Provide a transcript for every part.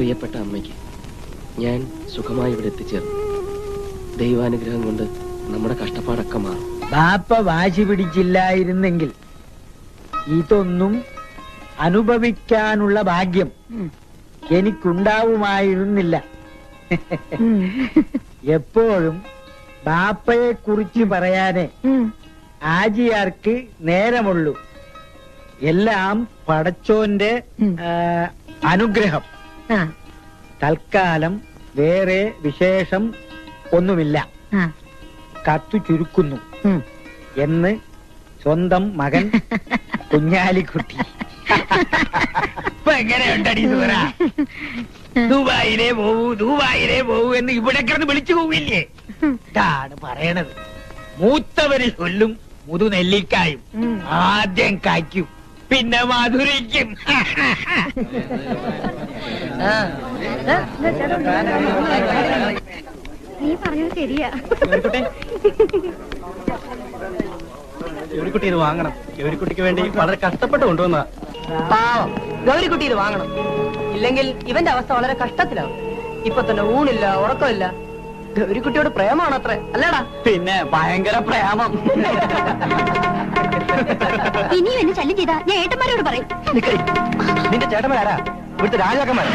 പ്രിയപ്പെട്ട അമ്മയ്ക്ക് ഞാൻ സുഖമായി ഇവിടെ എത്തിച്ചേർന്നു. ദൈവാനുഗ്രഹം കൊണ്ട് നമ്മുടെ കഷ്ടപ്പാടൊക്കെ മാറും. ബാപ്പ വാശി പിടിച്ചില്ലായിരുന്നെങ്കിൽ ഇതൊന്നും അനുഭവിക്കാനുള്ള ഭാഗ്യം എനിക്കുണ്ടാവുമായിരുന്നില്ല. എപ്പോഴും ബാപ്പയെ കുറിച്ച് പറയാനേ ആജിയാർക്ക് നേരമുള്ളൂ. എല്ലാം പടച്ചോന്റെ അനുഗ്രഹം. തൽക്കാലം വേറെ വിശേഷം ഒന്നുമില്ല. കത്തു ചുരുക്കുന്നു എന്ന് സ്വന്തം മകൻ കുഞ്ഞാലിക്കുട്ടി. ഇപ്പൊ എങ്ങനെയുണ്ടടി സൂറ? ദുബായിലേ പോവൂ എന്ന് ഇവിടെ കിടന്ന് വിളിച്ചു പോവില്ലേ? ഇതാണ് പറയണത്. മൂത്തവര് ചൊല്ലും മുതുനെല്ലിക്കായും ആദ്യം കായ്ക്കും, പിന്നെ മധുരിക്കും. നീ പറഞ്ഞത് ശരിയാ. ഗൗരിക്കുട്ടി ഇത് വാങ്ങണം. ഗൗരിക്കുട്ടിക്ക് വേണ്ടി വളരെ കഷ്ടപ്പെട്ട് കൊണ്ടുവന്ന പാവം ഗൗരിക്കുട്ടി ഇത് വാങ്ങണം. ഇല്ലെങ്കിൽ ഇവന്റെ അവസ്ഥ വളരെ കഷ്ടത്തിലാവും. ഇപ്പൊ തന്നെ ഊണില്ല, ഉറക്കമില്ല. ഗൗരിക്കുട്ടിയോട് പ്രേമാണ് അത്ര, അല്ലേടാ? പിന്നെ ഭയങ്കര പ്രേമം. ഇനിയും എന്നെ ശല്യം ചെയ്താ ഞാൻ ഏട്ടന്മാരോട് പറയും. നിന്റെ ചേട്ടന്മാരാ? ഇവിടുത്തെ രാജാക്കന്മാർ.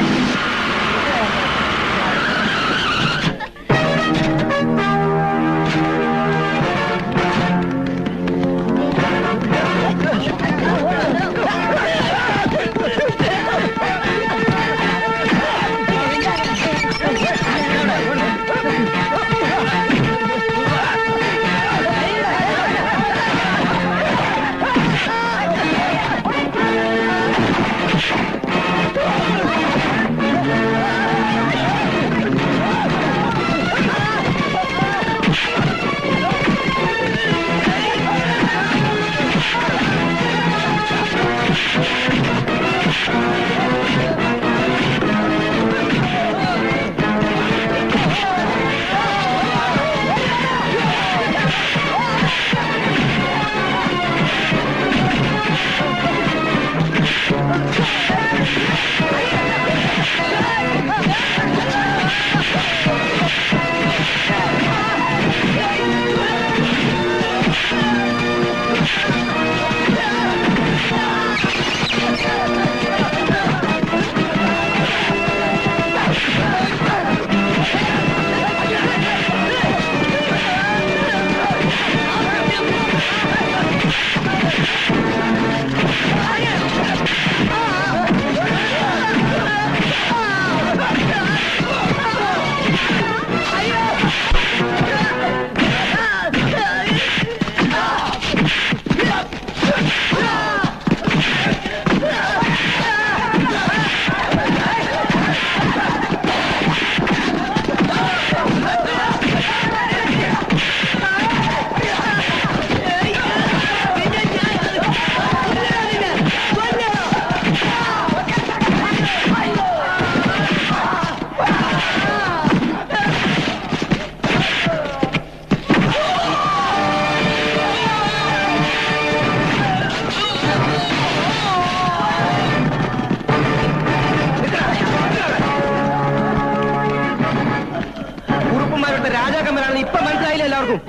രാജാക്കന്മാരാണെന്ന് ഇപ്പൊ മനസ്സിലായില്ല എല്ലാവർക്കും.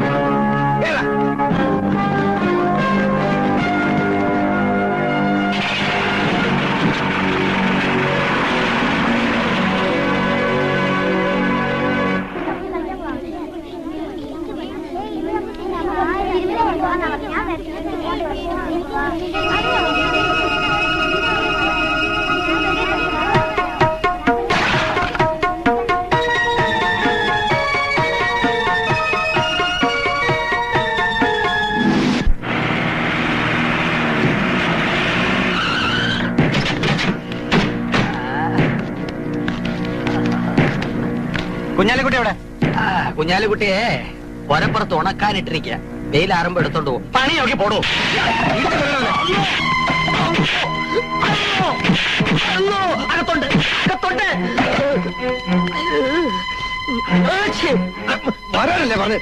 കുഞ്ഞാലിക്കുട്ടി എവിടെ? കുഞ്ഞാലിക്കുട്ടിയെ ഒരപ്പുറത്ത് ഉണക്കാനിട്ടിരിക്കുക. വെയിലാറുമ്പോ എടുത്തോണ്ട് പോകും. പണി നോക്കി പോടൂ. അകത്തോണ്ട് അകത്തോണ്ട് വരാനല്ലേ പറഞ്ഞു.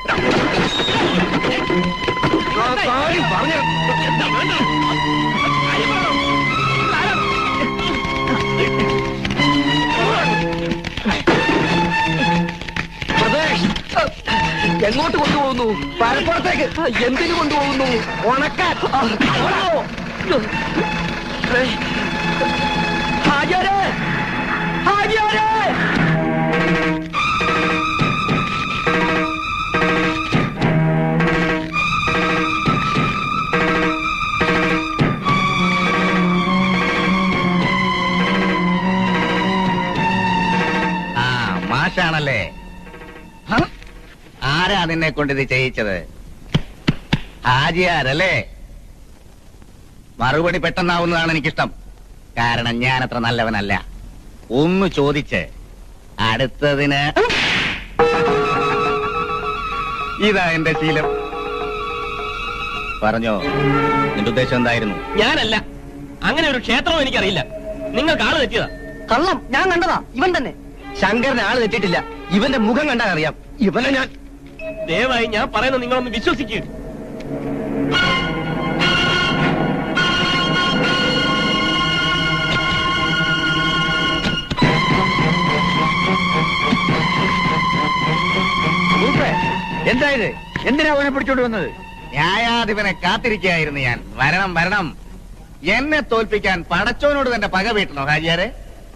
എങ്ങോട്ട് കൊണ്ടുപോകുന്നു? പലപ്പുറത്തേക്ക്. എന്തിനു കൊണ്ടുപോകുന്നു? ഉണക്കാൻ. ഹാജിയാരെ! ഹാജിയാരെ! മാഷാണല്ലേ? ആരാ നിന്നെ കൊണ്ട് ഇത് ചെയ്യിച്ചത്? ഹാജിയാരല്ലേ? മറുപടി പെട്ടെന്നാവുന്നതാണ് എനിക്കിഷ്ടം. കാരണം ഞാൻ അത്ര നല്ലവനല്ല. ഒന്ന് ചോദിച്ച് അടുത്തതിന് ഇതാ എന്റെ ശീലം. പറഞ്ഞോ, നിന്റെ ഉദ്ദേശം എന്തായിരുന്നു? ഞാനല്ല, അങ്ങനെ ഒരു ക്ഷേത്രവും എനിക്കറിയില്ല. നിങ്ങൾക്ക് ആള് തെറ്റിയതാ. കള്ളം ഞാൻ കണ്ടതാ, ഇവൻ തന്നെ. ശങ്കരന് ആള് തെറ്റിട്ടില്ല. ഇവന്റെ മുഖം കണ്ടാൽ അറിയാം. ഇവനെ ഞാൻ ദയവായി ഞാൻ പറയുന്നത് നിങ്ങളൊന്ന് വിശ്വസിക്കുക. എന്തായത്? എന്തിനാ അവനെ പിടിച്ചോണ്ട് വന്നത്? ന്യായാധിപനെ കാത്തിരിക്കുകയായിരുന്നു ഞാൻ. വരണം വരണം. എന്നെ തോൽപ്പിക്കാൻ പടച്ചോനോട് തന്നെ പക വീട്ടണോ ഹാജിയാരെ?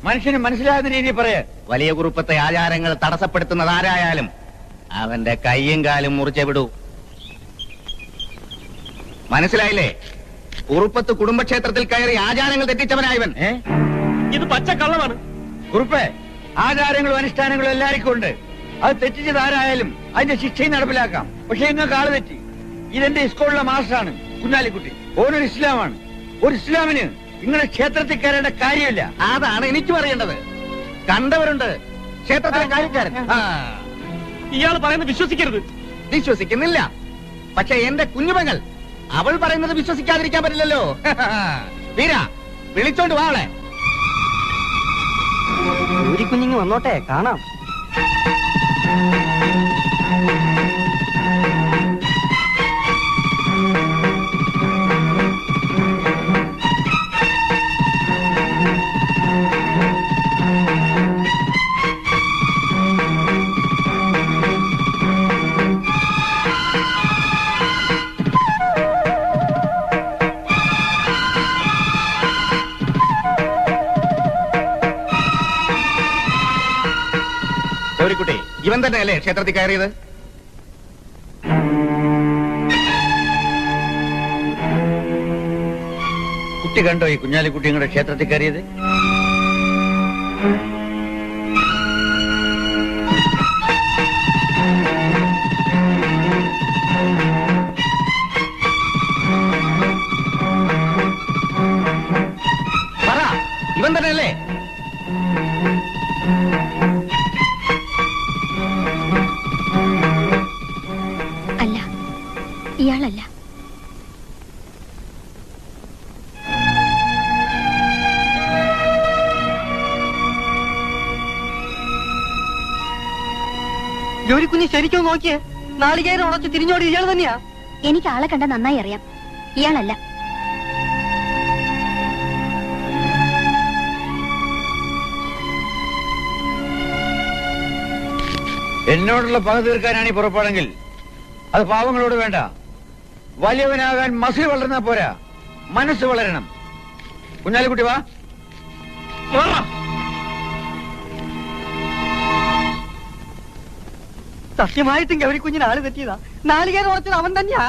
മനുഷ്യന് മനസ്സിലാകുന്ന രീതി പറയാ. വലിയ കുറുപ്പത്തെ ആചാരങ്ങൾ തടസ്സപ്പെടുത്തുന്നത് ആരായാലും അവന്റെ കയ്യും കാലും മുറിച്ചേ വിടൂ. മനസ്സിലായില്ലേ? കുറുപ്പത്ത് കുടുംബക്ഷേത്രത്തിൽ കയറി ആചാരങ്ങൾ തെറ്റിച്ചവനായവൻ. ഇത് പച്ചക്കള്ളമാണ്. കുറുപ്പേ, ആചാരങ്ങളും അനുഷ്ഠാനങ്ങളും എല്ലാവർക്കും ഉണ്ട്. അത് തെറ്റിച്ചത് ആരായാലും അതിന്റെ ശിക്ഷയും നടപ്പിലാക്കാം. പക്ഷെ നിങ്ങൾക്ക് ആള് തെറ്റി. ഇതെന്റെ സ്കൂളിലെ മാസ്റ്ററാണ് കുഞ്ഞാലിക്കുട്ടി. ഓനൊരു ഇസ്ലാമാണ്. ഒരു ഇസ്ലാമിന് നിങ്ങളുടെ ക്ഷേത്രത്തിൽ കയറേണ്ട കാര്യമില്ല. അതാണ് എനിക്ക് പറയേണ്ടത്. കണ്ടവരുണ്ട് ക്ഷേത്രത്തിലെ കാര്യക്കാരൻ. ഇയാൾ പറയുന്നത് വിശ്വസിക്കരുത്. വിശ്വസിക്കുന്നില്ല. പക്ഷെ എന്റെ കുഞ്ഞുമകൾ, അവൾ പറയുന്നത് വിശ്വസിക്കാതിരിക്കാൻ പറ്റില്ലല്ലോ. വീര, വിളിച്ചോണ്ട് വാളെ. ഒരു കുഞ്ഞിങ് വന്നോട്ടെ, കാണാം. ഗൗരിക്കുട്ടി, ഇവൻ തന്നെയല്ലേ ക്ഷേത്രത്തിൽ കയറിയത്? കുട്ടി കണ്ടോ ഈ കുഞ്ഞാലിക്കുട്ടി നിങ്ങളുടെ ക്ഷേത്രത്തിൽ കയറിയത്? പറ, ഇവൻ തന്നെയല്ലേ? അല്ല, ഇയാളല്ല. ജോലി കുഞ്ഞ് ശരിക്കും നോക്കിയേ. നാളികേരം ഉടച്ച് തിരിഞ്ഞോടി ഇയാൾ തന്നെയാ. എനിക്ക് ആളെ കണ്ട നന്നായി അറിയാം. ഇയാളല്ല. എന്നോടുള്ള പക തീർക്കാനാണ് ഈ പുറപ്പാടെങ്കിൽ അത് പാവങ്ങളോട് വേണ്ട. വലിയവനാകാൻ മസിൽ വളർന്നാ പോരാ, മനസ്സ് വളരണം. കുഞ്ഞാലിക്കുട്ടി വാ. സത്യമായിട്ടും ഗൗരി കുഞ്ഞിന് ആള് തെറ്റിയതാ. നാളികേരം ഉടച്ചത് അവൻ തന്നെയാ.